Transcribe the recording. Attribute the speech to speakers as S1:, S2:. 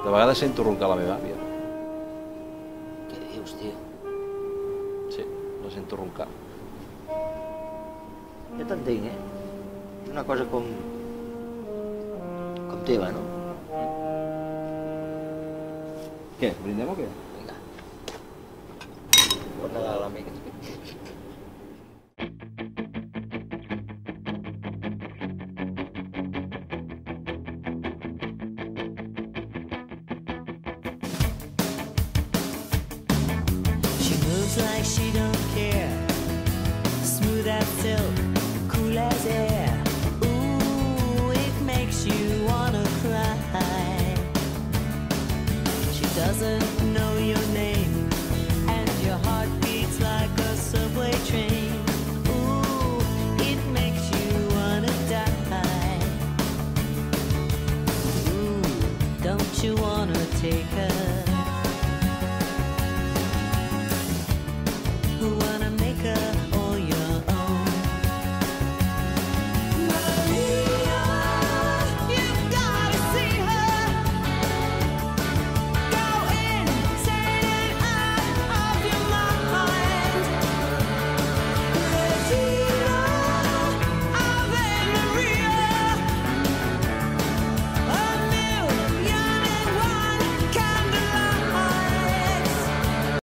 S1: De vegades sento roncar la meva àvia.
S2: Què dius, tio?
S1: Sí, la sento roncar.
S2: Ja t'entenc, És una cosa com teva, no?
S1: Què, brindem o què?
S2: Vinga. Bon Nadal, amics.
S3: She moves like she don't care. Smooth as silk, cool as air. Ooh, it makes you wanna cry. She doesn't know your name, and your heart beats like a subway train. Ooh, it makes you wanna die. Ooh, don't you wanna take her